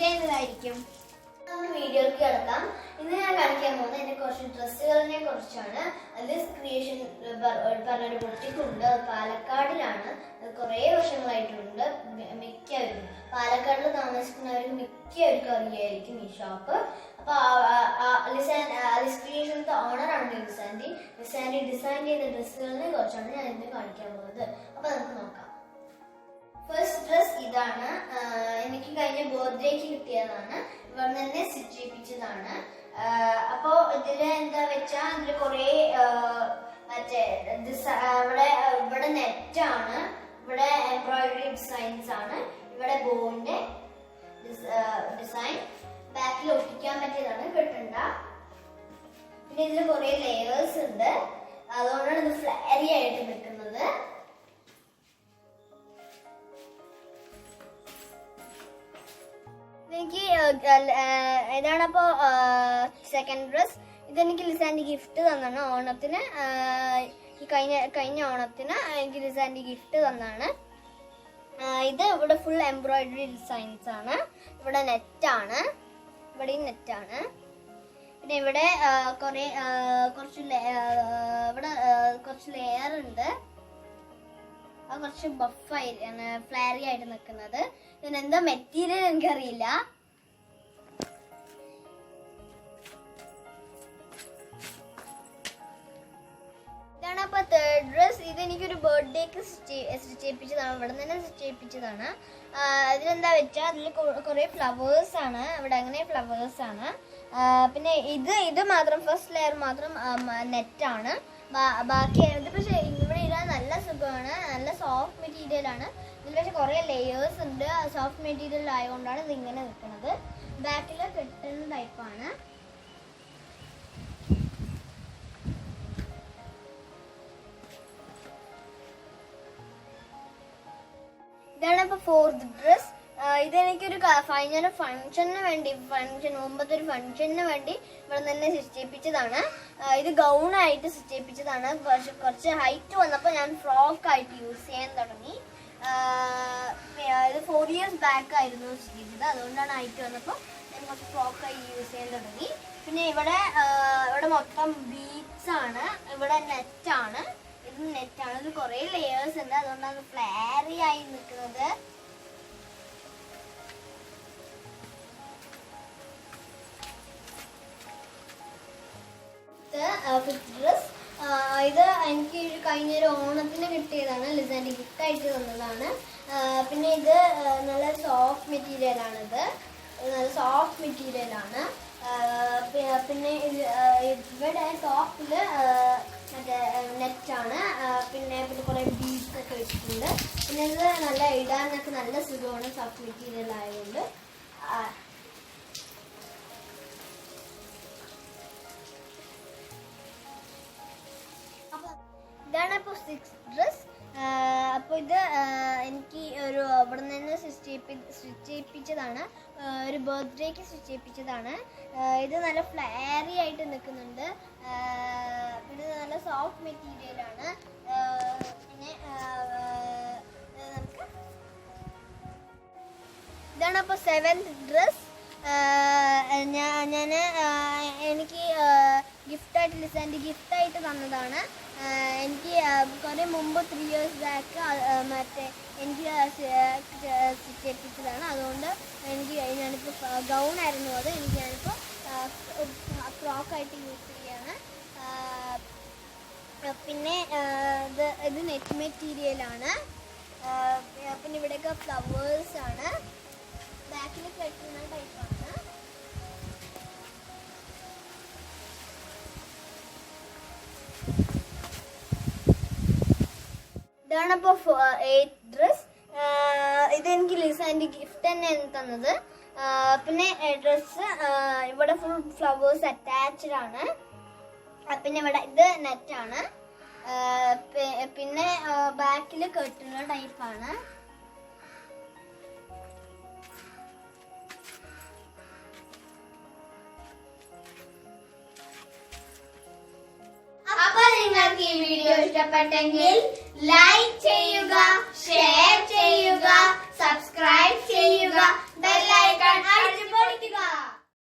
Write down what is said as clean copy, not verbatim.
ചെയ്യുന്നതായിരിക്കും. നമ്മുടെ വീഡിയോയിലേക്ക് കിടക്കാം. ഇന്ന് ഞാൻ കാണിക്കാൻ പോകുന്നത് എൻ്റെ കുറച്ച് ഡ്രസ്സുകളെ കുറിച്ചാണ്. ലിസ് ക്രിയേഷൻ പറഞ്ഞൊരു ബുട്ടിക്കുണ്ട്, പാലക്കാടിലാണ്. കുറേ വർഷങ്ങളായിട്ടുണ്ട്. മിക്കവരും പാലക്കാടിൽ താമസിക്കുന്നവർക്ക് മിക്കവർക്കും അറിയായിരിക്കും ഈ ഷോപ്പ്. അപ്പോൾ ലിസ് ക്രിയേഷൻ്റെ ഓണറാണ് ലിസാൻഡി. ലിസാൻഡി ഡിസൈൻ ചെയ്ത ഡ്രസ്സുകളെ കുറിച്ചാണ് ഞാൻ ഇന്ന് കാണിക്കാൻ പോകുന്നത്. അപ്പോൾ നമുക്ക് നോക്കാം. ഫസ്റ്റ് ഡ്രസ് ഇതാണ്. എനിക്ക് കഴിഞ്ഞ ബർത്ത്ഡേക്ക് കിട്ടിയതാണ്. ഇവിടെ തന്നെ സ്റ്റിച്ച് ചെയ്യിപ്പിച്ചതാണ്. അപ്പോൾ ഇതിൽ എന്താ വെച്ചാൽ ഇതിൽ കുറേ മറ്റേ ഇവിടെ നെറ്റാണ്, ഇവിടെ എംബ്രോയിഡറി ഡിസൈൻസ് ആണ്, ഇവിടെ ബോന്റെ ഡിസൈൻ, ബാക്കിൽ ഒട്ടിക്കാൻ പറ്റിയതാണ്, കിട്ടണ്ട. പിന്നെ ഇതിൽ കുറേ ലെയേഴ്സ് ഉണ്ട്, അതുകൊണ്ടാണ് ഇത് ഫ്ലാരി ആയിട്ട് നിൽക്കുന്നത്. എനിക്ക് ഇതാണ്. അപ്പോൾ സെക്കൻഡ് ഡ്രസ് ഇതെനിക്ക് ലിസാൻഡി ഗിഫ്റ്റ് തന്നാണ് ഓണത്തിന്. ഈ കഴിഞ്ഞ ഓണത്തിന് എനിക്ക് ലിസാൻഡി ഗിഫ്റ്റ് തന്നാണ്. ഇത് ഇവിടെ ഫുൾ എംബ്രോയിഡറി ഡിസൈൻസ് ആണ്. ഇവിടെ നെറ്റാണ്, ഇവിടെയും നെറ്റാണ്. പിന്നെ ഇവിടെ കുറച്ച് ലെയർ ഉണ്ട്. അത് കുറച്ച് ബഫായി ഫ്ലാരി ആയിട്ട് നിൽക്കുന്നത്. ഇതിനെന്താ മെറ്റീരിയൽ എനിക്കറിയില്ല. ഇതാണ് അപ്പോൾ തേർഡ് ഡ്രസ്. ഇതെനിക്കൊരു ബർത്ത്ഡേക്ക് സ്റ്റിച്ച് ചെയ്യിപ്പിച്ചതാണ്, ഇവിടെ നിന്ന് തന്നെ സ്റ്റിച്ച് ചെയ്യിപ്പിച്ചതാണ്. ഇതിലെന്താ വെച്ചാൽ അതിൽ കുറേ ഫ്ലവേഴ്സ് ആണ്, ഇവിടെ അങ്ങനെ ഫ്ലവേഴ്സ് ആണ്. പിന്നെ ഇത് മാത്രം ഫസ്റ്റ് ലെയർ മാത്രം നെറ്റാണ്. ബാക്കി ഇത് പക്ഷേ ഇവിടെ ഇടാൻ നല്ല സുഖമാണ്, നല്ല സോഫ്റ്റ് മെറ്റീരിയൽ ആണ്. ഇതിൽ പക്ഷേ കുറേ ലെയേഴ്സ് ഉണ്ട്. സോഫ്റ്റ് മെറ്റീരിയൽ ആയതുകൊണ്ടാണ് ഇതിങ്ങനെ നിൽക്കുന്നത്. ബാക്കിൽ കെട്ടുന്ന ടൈപ്പാണ്. ഇതാണ് ഇപ്പോൾ ഫോർത്ത് ഡ്രസ്. ഇതെനിക്കൊരു മുമ്പത്തെ ഒരു ഫംഗ്ഷന് വേണ്ടി ഇവിടെ തന്നെ സ്റ്റിച്ച് ചെയ്യിപ്പിച്ചതാണ്. ഇത് ഗൗണായിട്ട് സ്റ്റിച്ച് ചെയ്യിപ്പിച്ചതാണ്. കുറച്ച് ഹൈറ്റ് വന്നപ്പോൾ ഞാൻ ഫ്രോക്കായിട്ട് യൂസ് ചെയ്യാൻ തുടങ്ങി. ഇത് 4 years ബാക്ക് ആയിരുന്നു സ്റ്റിച്ച് ചെയ്തത്, അതുകൊണ്ടാണ് ഹൈറ്റ് വന്നപ്പോൾ ഞാൻ കുറച്ച് ഫ്രോക്കായി യൂസ് ചെയ്യാൻ തുടങ്ങി. പിന്നെ ഇവിടെ മൊത്തം ബീഡ്സ് ആണ്, ഇവിടെ നെറ്റാണ്, ഇത് നെറ്റാണ്. ഇത് കുറേ ലെയേഴ്സ് ഉണ്ട്, അതുകൊണ്ടാണ് ഫ്ലാരി ആയി നിൽക്കുന്നത്. ഫിഫ്ത്ത് ഡ്രസ് ഇത് എനിക്ക് കഴിഞ്ഞൊരു ഓണത്തിന് കിട്ടിയതാണ്, ലിസാൻഡി ഗിഫ്റ്റ് ആയിട്ട് തന്നതാണ്. പിന്നെ ഇത് നല്ല സോഫ്റ്റ് മെറ്റീരിയലാണിത്, നല്ല സോഫ്റ്റ് മെറ്റീരിയലാണ്. പിന്നെ ഇവിടെ ടോപ്പിൽ മറ്റേ നെറ്റാണ്. പിന്നെ കുറേ ബീഡ്സ് ഒക്കെ വെച്ചിട്ടുണ്ട്. പിന്നെ ഇത് നല്ല ഇടാനൊക്കെ നല്ല സുഖമാണ്, സോഫ്റ്റ് മെറ്റീരിയൽ ആയതുകൊണ്ട്. ഇതാണ് അപ്പോൾ സിക്സ് ഡ്രസ്. അപ്പോൾ ഇത് എനിക്ക് ഒരു ഇവിടെ നിന്ന് സ്റ്റിച്ച് ചെയ്യിപ്പിച്ചതാണ്, ഒരു ബർത്ത്ഡേക്ക് സ്റ്റിച്ച് ചെയ്യിപ്പിച്ചതാണ്. ഇത് നല്ല ഫ്ലാരി ആയിട്ട് നിൽക്കുന്നുണ്ട്. പിന്നെ നല്ല സോഫ്റ്റ് മെറ്റീരിയലാണ്. പിന്നെ നമുക്ക് ഇതാണ് അപ്പോൾ സെവൻത് ഡ്രസ്. എനിക്ക് ഗിഫ്റ്റായിട്ട് ലിസാൻഡി ഗിഫ്റ്റായിട്ട് തന്നതാണ്. എനിക്ക് കുറേ മുമ്പ് 3 years ബാക്ക് മറ്റേ എനിക്ക് സ്റ്റിച്ച് ചെയ്യിപ്പിച്ചതാണ്. അതുകൊണ്ട് ഞാനിപ്പോൾ ഗൗണായിരുന്നു അത്, ഞാനിപ്പോൾ ഫ്രോക്കായിട്ട് യൂസ് ചെയ്യാണ്. പിന്നെ ഇത് നെറ്റ് മെറ്റീരിയലാണ്. പിന്നെ ഇവിടെയൊക്കെ ഫ്ലവേഴ്സ് ആണ്, ബാക്കിൽ കെട്ടുന്ന ടൈപ്പാണ്. ഇതാണ് അപ്പോൾ 8th ഡ്രസ്. ഇതെനിക്ക് ലിസാൻഡി ഗിഫ്റ്റ് തന്നെ തന്നത്. പിന്നെ ഡ്രസ്സ് ഇവിടെ ഫുൾ ഫ്ലവേഴ്സ് അറ്റാച്ച്ഡ് ആണ്. പിന്നെ ഇവിടെ ഇത് നെറ്റാണ്. പിന്നെ ബാക്കിൽ കെട്ടുന്ന ടൈപ്പാണ്. നിങ്ങൾക്ക് ഈ വീഡിയോ ഇഷ്ടപ്പെട്ടെങ്കിൽ ലൈക്ക് ചെയ്യുക, ഷെയർ ചെയ്യുക,